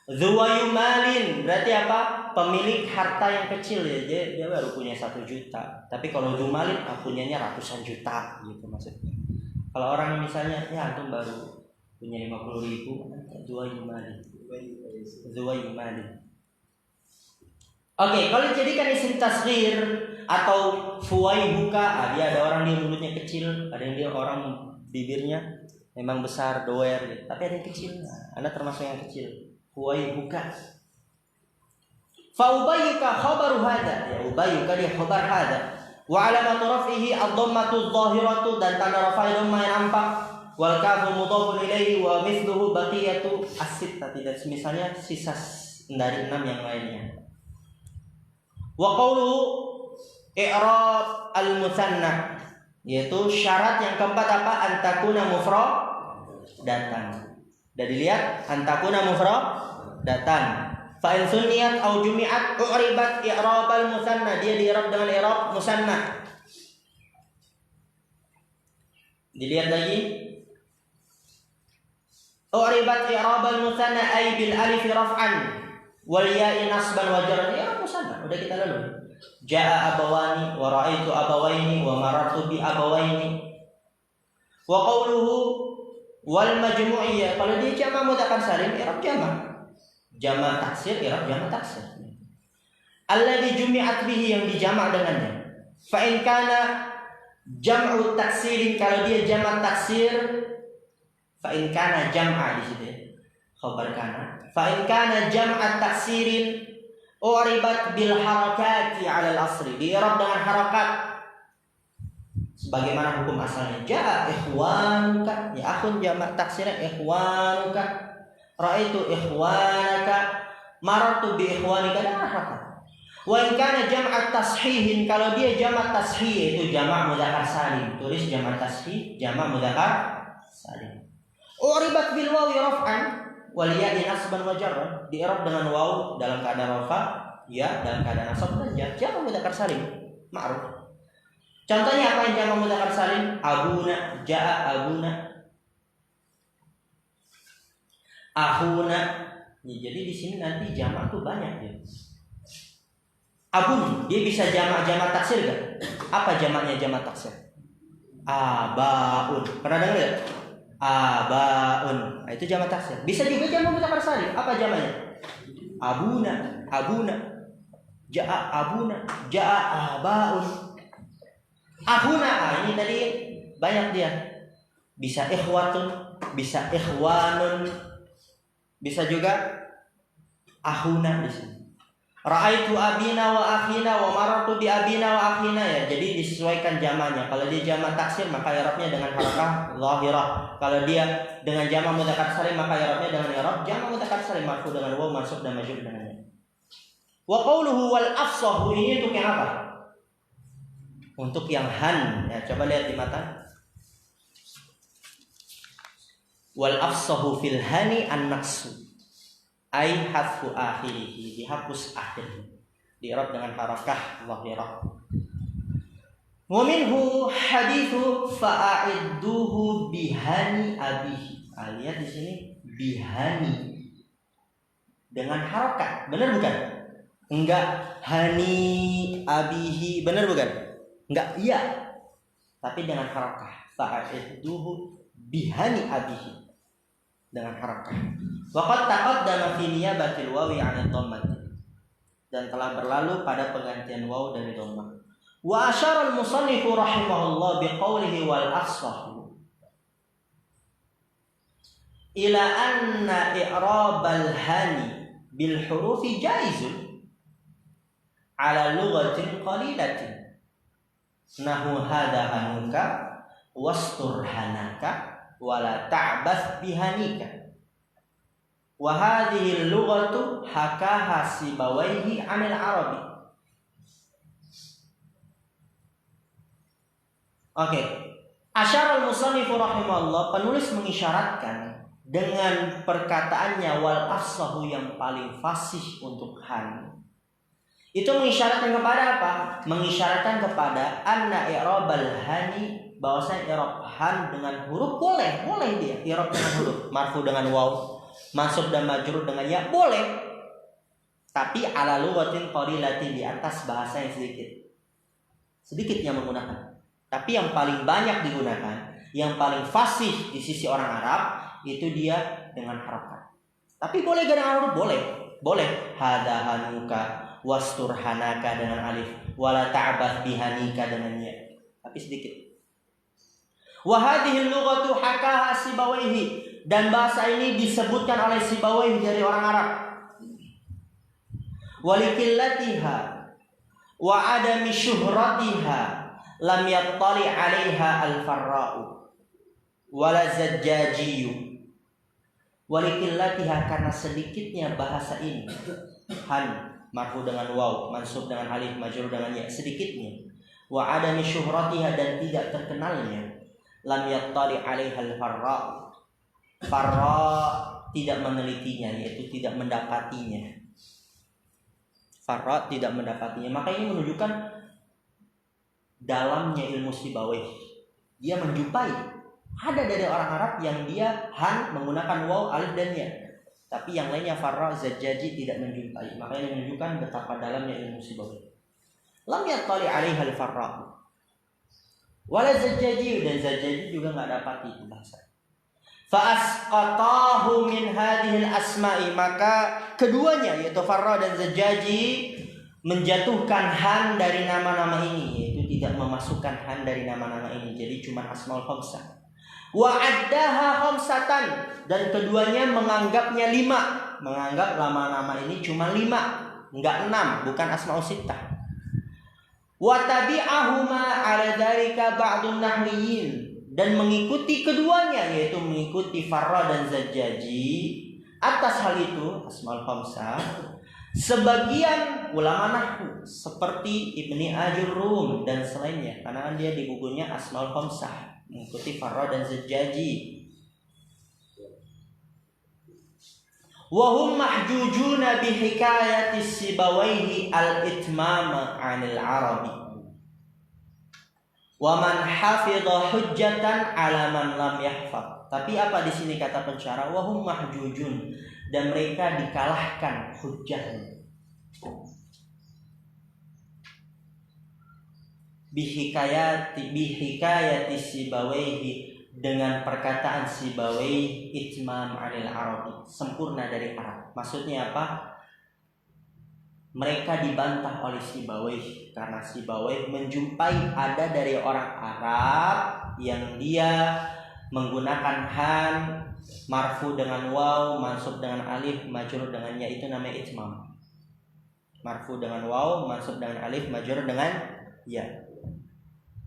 Dzuwayumalin, berarti apa? Pemilik harta yang kecil, ya. Dia baru punya 1 juta. Tapi kalau dzumalin punyanya ratusan juta, gitu maksudnya. Kalau orang misalnya ya antum baru punya 50.000, dzuwayumalin. Oke, kalau dijadikan isim tasghir atau fuwaibuka, dia ada orang dia mulutnya kecil, ada yang dia orang bibirnya memang besar doer gitu. Tapi ada yang kecil. Anda termasuk yang kecil. Fuwaibuka. Fa ubayyuka khabaru hada, ya ubayyuka dia khabar hada. Wa alamatu raf'ihi ad-dhammatu adh-dhahiratu, dan tanda rafa'nya dhamma yang nampak. Wal kafu mudhafun ilaihi wa mithluhu baqiyatu as-sittah, tidak misalnya sisa dari 6 yang lainnya. Wa qawluhu i'rab al-musanna, yaitu syarat yang keempat apa? Antakuna mufradatan. Dan dilihat antakuna mufradatan. Fa in sunniyat au jumi'at u'ribat i'rab al-musanna, dia di-i'rab dengan i'rab musanna. Dilihat lagi. U'ribat i'rab al-musanna ay bil alif raf'an wal ya'i nasban wa jarran. Ya musanna, udah kita lalu. Jaa abawani wa ra'aitu abawaini wa marartu bi abawaini. Wa qawluhu wal majmu'iyah, kalau dia jamak mudzakkar salim i'rab jamak. Jamak taksir i'rab jamak taksir. alladzi jumi'at bihi, yang dijamak dengannya. Fa in kana jam'u taksirin, kalau dia jamak taksir, fa in kana jam'a di situ khabar kana. Fa in kana jam'a taksirin uribat bil harakati 'ala al-asri, di'rab dengan harakat sebagaimana hukum asalnya. Ja'a ikhwanuka, ya akhun jamak taksirnya ikhwanuka, ra'aitu ikhwanaka, marartu bi ikhwanika, dan harakat. Wa in kana jam'at tashihin, kalau dia jamak tashih itu jamak mudzakkar salim, tulis jamak tashih jamak mudzakkar salim. Uribat bil wawi raf'an wal ya'i nasban wa jarran, di'rab dengan waw dalam keadaan rafa, ya dalam keadaan nasab dan jar, jamak mudzakkar salim ma'ruf. Contohnya apa yang jamak mudzakkar salim? Abuna, ja'a abuna, akhuna. Ya, jadi di sini nanti jamak tuh banyak ya. Abun, dia bisa jamak taksir gak? Apa jamaknya jamak taksir? Abaun. Pernah dengar gak? Abaun. Nah, itu jamak taksir. Bisa juga jamak mudzakkar salim. Apa jamaknya? Abuna, abuna. Ja'a abuna, ja'a abaun. Akhuna, ini tadi banyak dia. Bisa ikhwatun, bisa ikhwanun, bisa juga akhuna di sini. Ra'aitu abina wa akhina wa marartu bi abina wa akhina, ya. Jadi disesuaikan jamaknya. Kalau dia jamak taksir maka i'rabnya dengan harakah zahirah. Kalau dia dengan jamak mudzakkar salim maka i'rabnya dengan i'rab jamak mudzakkar salim marfu dengan waw mansub dan majrur dengannya. Wa qawluhu wal afsahu, ini untuk yang apa? Untuk yang han. Ya, coba lihat di mata. Wal afsahu fil hani an-naqsu, ai hadfu akhirih, dihapus akhirnya, di'rab dengan harakah zahirah. Wa minhu hadithu fa'idduhu bihani abihi. Lihat di sini bihani dengan harakah, benar bukan? Enggak hani abihi, benar bukan? Enggak, iya. Tapi dengan harakah, fa'idduhu bihani abihi dengan harakah. Waqad taqaddama fi niyabatil wawi 'an ad-dhammah, dan telah berlalu pada penggantian waw dari dhammah. Wa asyara al-musannif rahimahullah biqaulihi wal asfahu ila anna i'rabal hani bil hurufi jaizun ala lughatin qalilatin nahu hadha hanuka wastur hanaka wala ta'bas bihanika. Wa hadhihi al-lughatu hakaha Sibawayhi 'anil Arabi. Oke. Asyara al-musannif rahimahullah, penulis mengisyaratkan dengan perkataannya wal afsahu, yang paling fasih untuk han. Itu mengisyaratkan kepada apa? Mengisyaratkan kepada anna i'rabal hani, bahwasanya i'rab han dengan huruf boleh dia i'rab dengan huruf, marfu dengan waw, mansub dan majrur dengan ya, boleh. Tapi ala lughatin qalilatin, di atas bahasa yang sedikit yang menggunakan. Tapi yang paling banyak digunakan, yang paling fasih di sisi orang Arab, itu dia dengan harakat. Tapi boleh dengan huruf, boleh. Hada hanuka wastur hanaka dengan alif, wala ta'bas bihanika dengan ya, tapi sedikit. Wa hadhihi lughatu hakaha Sibawayhi, dan bahasa ini disebutkan oleh Sibawayhi dari orang Arab. Walikillatiha wa adami syuhratiha lam yattali 'alaiha al-farra'u wala zajjajiyyu. Walikillatiha, karena sedikitnya bahasa ini, han marfu dengan waw, mansub dengan alif, majrur dengan ya, sedikitnya. Wa adami syuhratiha, dan tidak terkenalnya, lam yattali 'alaiha al-farra'u, farra tidak menelitinya, yaitu tidak mendapatinya. Farra tidak mendapatinya. Maka ini menunjukkan dalamnya ilmu Sibawayhi. Dia menjumpai ada dari orang Arab yang dia han menggunakan waw, alif dan ya, tapi yang lainnya farra, zajjaji tidak menjumpai. Maka ini menunjukkan betapa dalamnya ilmu Sibawayhi. Lam yattali 'alaiha al-farra wala zajjaji, dan zajjaji juga enggak dapati itu bahasa. Fa'asqatahu min hadhil asma'i, maka keduanya yaitu farra dan zajjaji menjatuhkan han dari nama-nama ini, yaitu tidak memasukkan han dari nama-nama ini, jadi cuma asmaul khamsah. Wa addaha khamsatan, dan keduanya menganggapnya 5, menganggap nama-nama ini cuma 5, enggak 6, bukan asmaul sittah. Wa tabi'ahuma 'ala dzalika ba'dun nahwiyin, dan mengikuti keduanya, yaitu mengikuti Farra dan Zajjaji atas hal itu asmaul khamsah sebagian ulama nahwu seperti Ibni Ajurrum dan selainnya, karena dia di bukunya asmaul khamsah mengikuti Farra dan Zajjaji. Wa hum mahjujuna bi hikayati Sibawaihi al-itmam 'anil Arabi. Wa man hafidha hujjatan 'ala man lam yahfaz. Tapi apa di sini kata pensyarah? Wa hum mahjujun, dan mereka dikalahkan hujjahnya. Bihikayati Sibawaihi, dengan perkataan Sibawaihi itmam 'anil Arabi, sempurna dari Arab. Maksudnya apa? Mereka dibantah oleh Sibawaihi karena Sibawaihi menjumpai ada dari orang Arab yang dia menggunakan han, marfu dengan waw, mansub dengan alif, majrur dengan ya, itu namanya itmam. Marfu dengan waw, mansub dengan alif, majrur dengan ya.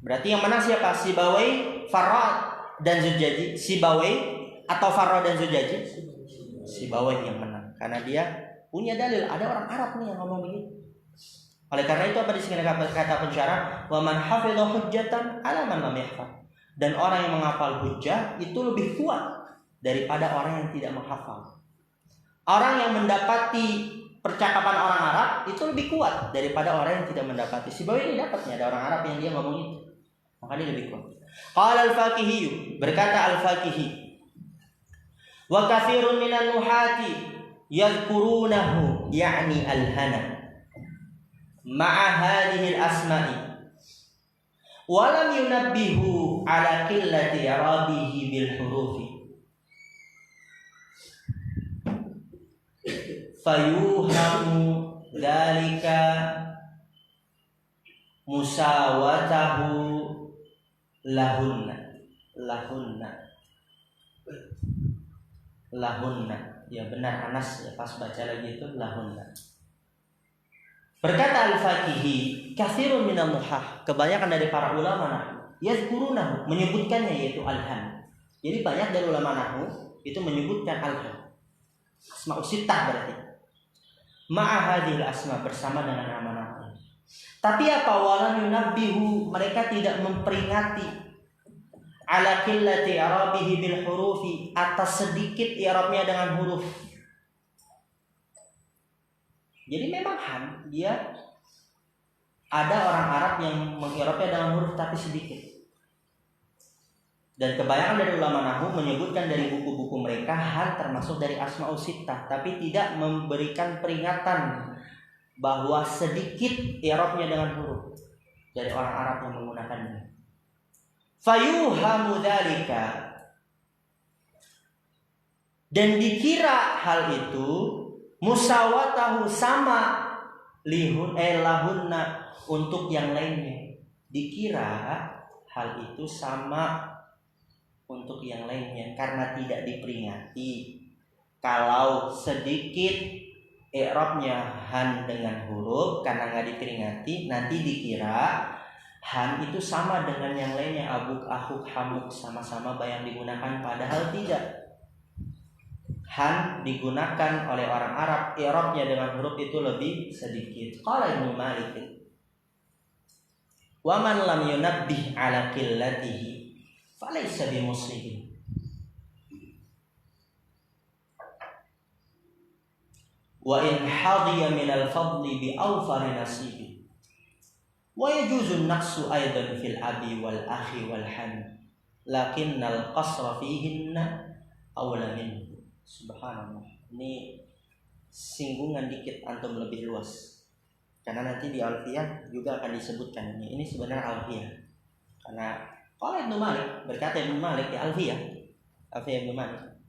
Berarti yang menang siapa? Sibawaihi, Farra dan Zujjaji. Sibawaihi atau Farra dan Zujjaji? Sibawaihi yang menang karena dia punya dalil, ada orang Arab nih yang ngomong begitu. Oleh karena itu apa di sini kata pensyarah? Wa man hafidha hujjatan 'ala man lam yahfaz. Dan orang yang menghafal hujjah itu lebih kuat daripada orang yang tidak menghafal. Orang yang mendapati percakapan orang Arab itu lebih kuat daripada orang yang tidak mendapati. Sibawaihi ini dapatnya ada orang Arab yang dia ngomong itu, maka dia lebih kuat. Qala al-Fakihi, berkata al-Fakihi, wa katsirun minan nuhati yadhkurunahu ya'ni al-hana ma'a hadhihi al-asma'i wa lam yunabbihu ala qillati i'rabihi bil hurufi fayuhamu dzalika musawatahu lahunna. Ya benar, Anas ya pas baca lagi itu lahunna. Berkata al-Fakihi, katsirun minal nuhah, kebanyakan dari para ulama nahwu yazkurunahu, menyebutkannya, yaitu al-han. Jadi banyak dari ulama nahwu itu menyebutkan al-han. Asma'us sittah berarti. Ma'a hadhil asma, bersama dengan nama-nama. Tapi apa? Walam yunabbihu, mereka tidak memperingati ala qillati i'rabihi bil hurufi, atas sedikit i'rabnya dengan huruf. Jadi memang han, dia ada orang Arab yang meng'irabnya dengan huruf tapi sedikit. Dan kebanyakan dari ulama nahwu menyebutkan dari buku-buku mereka han termasuk dari asma'us sittah, tapi tidak memberikan peringatan bahwa sedikit i'rabnya dengan huruf dari orang Arab yang menggunakannya. Fayuhamu dzalika, dan dikira hal itu musawatahu, sama lahunna, untuk yang lainnya. Dikira hal itu sama untuk yang lainnya karena tidak diperingati. Kalau sedikit i'rabnya han dengan huruf, karena nggak diperingati, nanti dikira han itu sama dengan yang lainnya, abuk, ahuk, hamuk, sama-sama yang digunakan, padahal tidak. Han digunakan oleh orang Arab, i'rabnya dengan huruf itu lebih sedikit. Qala Ibnu Malik, wa man lam yunabbih ala qillatihi falaysa bimuslimin. Wa in hadiya min al-fadli bi awfari nasibi wa yajuzu an-naqsu aidan fil abi wal akhi wal han lakinnal qasra fihinna awla minhu. Subhanallah, ini singgungan dikit, antum lebih luas, karena nanti di Alfiyah juga akan disebutkan. Ini sebenarnya Alfiyah, karena kalau Ibnu Malik, berkata Ibnu Malik di Alfiyah Ibnu Malik,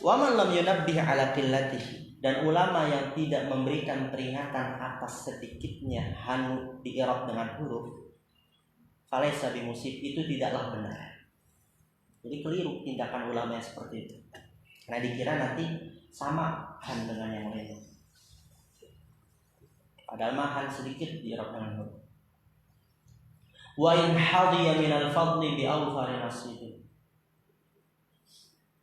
wa man lam yunabbih ala qillatihi, Dan ulama yang tidak memberikan peringatan atas sedikitnya hanu di i'rab dengan huruf, falaysa bimusib, itu tidaklah benar. Jadi keliru tindakan ulama yang seperti itu. Karena dikira nanti sama han dengan yang lain. Padahal mahan sedikit di i'rab dengan huruf. Wa in hadiya minal fadli bi awfari nasibin.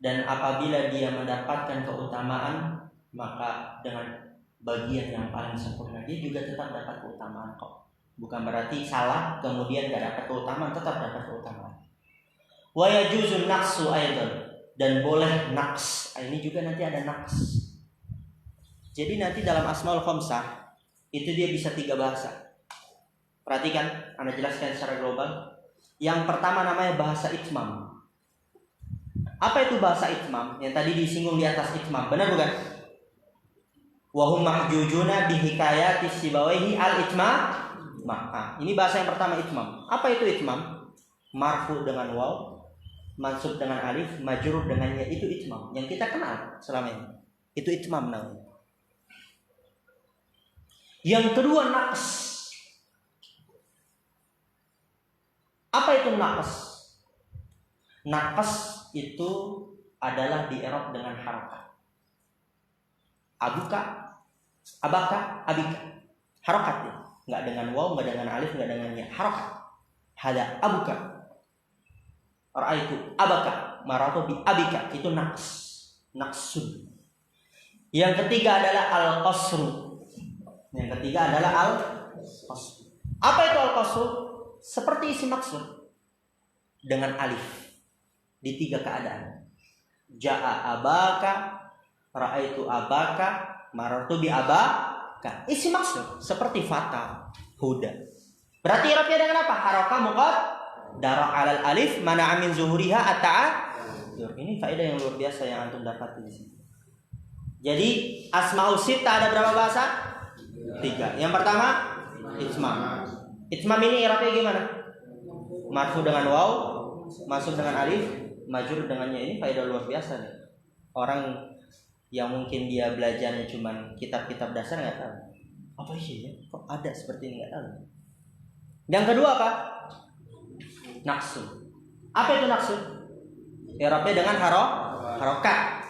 Dan apabila dia mendapatkan keutamaan, maka dengan bagian yang paling sempurna, dia juga tetap dapat keutamaan kok. Bukan berarti salah kemudian gak dapat keutamaan, tetap dapat keutamaan. Wa yajuzun naqsu aidan, dan boleh naqs. Ini juga nanti ada naqs. Jadi nanti dalam Asmaul Khamsah itu dia bisa 3 bahasa. Perhatikan, Anda jelaskan secara global. Yang pertama namanya bahasa itmam. Apa itu bahasa itmam? Yang tadi disinggung di atas itmam, benar bukan? Wahum mahjujuna bihikayati sibawaihi al-itmam. Ini bahasa yang pertama itmam. Apa itu itmam? Marfu dengan waw, mansub dengan alif, majrur dengan ya, itu itmam yang kita kenal selama ini. Itu itmam namanya. Yang kedua naqs. Apa itu naqs? Naqs itu adalah di i'rab dengan harakat. Abuka, abaka, abika. Harakat ya. Enggak dengan waw, enggak dengan alif, enggak dengan ya. Harakat. Hada abuka. Ra'aitu abaka, maratu bi abika. Itu naqs. Naqsun. Yang ketiga adalah al-qasru. Yang ketiga adalah al-qasru. Apa itu al-qasru? Seperti isi maksud dengan alif di 3 keadaan. Ja'a abaka, ra'aitu abaka, marartu bi abaka. Isi maksud seperti fata, huda. Berarti i'rabnya dengan apa? Harakah muqaddara 'alal alif mana'a min zuhuriha at-ta'adzur. Ini faedah yang luar biasa yang antum dapat di sini. Jadi asmaul sittah ada berapa bahasa? 3. Yang pertama itmam. Itmam ini i'rabnya gimana? Marfu dengan waw, masuk dengan alif, majrur dengannya. Ini faedah luar biasa nih. Orang yang mungkin dia belajarnya cuman kitab-kitab dasar nggak tahu. Apa sih ya? Kok ada seperti ini, nggak tahu. Yang kedua apa? Naqsu. Apa itu naqsu? I'rabnya dengan harokat.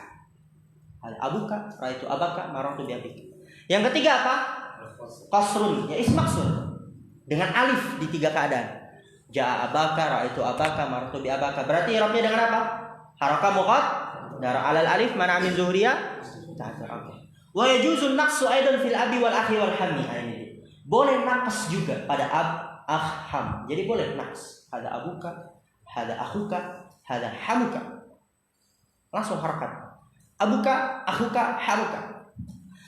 Abuka, ra'aitu abaka, marartu bi abika. Yang ketiga apa? Qasrun, ya ism maksud. Dengan alif di 3 keadaan. Ja'a abaka, ra'aitu abaka, marartu bi abaka. Berarti i'rabnya dengan apa? Harakah muqaddara 'alal alif mana min zuhriya. Wa yajuzun naqsu aidan fil abi wal akhi wal hammi. Ini boleh naqs juga pada ab, akh, ham. Jadi boleh naqs. Hada abuka, hada akhuka, hada hamuka. Langsung harakat. Abuka, akhuka, hamuka.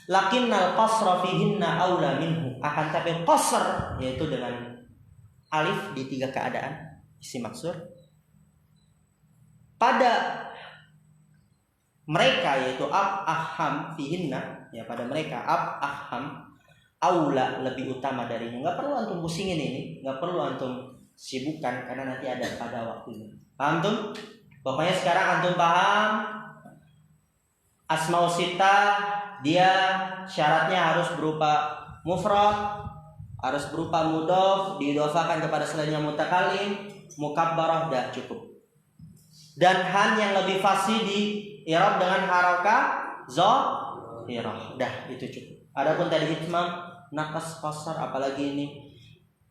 Lakinnal qasra fihinna aula minhu. Akan tapi qasr yaitu dengan alif di 3 keadaan isi maksur pada mereka yaitu ab, aham fihinna, ya pada mereka ab, aham aula lebih utama darinya. Enggak perlu antum pusingin ini, enggak perlu antum sibukkan karena nanti ada pada waktunya. Paham tuh? Pokoknya sekarang antum paham asmaul sittah. Dia syaratnya harus berupa mufrad, harus berupa mudhof, diidhofakan kepada selainnya mutakallim, mukabbarah, dah cukup. Dan han yang lebih fasih di i'rab dengan harakah zahirah, dah itu cukup. Adapun tadi itmam, naqas, qasar, apalagi ini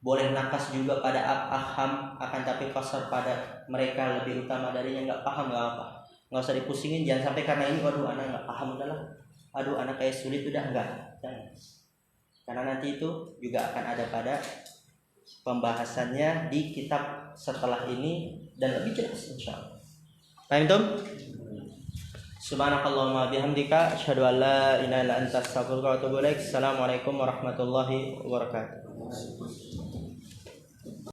boleh naqas juga pada aham, akan tapi qasar pada mereka lebih utama darinya. Enggak paham enggak apa, enggak usah dipusingin. Jangan sampai karena ini waduh anak enggak paham, udahlah. Aduh anak kayak sulit, udah enggak. Jangan. Karena nanti itu juga akan ada pada pembahasannya di kitab setelah ini dan lebih jelas insyaallah. Paham itu? Subhanakallahumma bihamdika asyhadu an la ilaha illa anta astaghfiruka wa atubu ilaik. Assalamualaikum warahmatullahi wabarakatuh.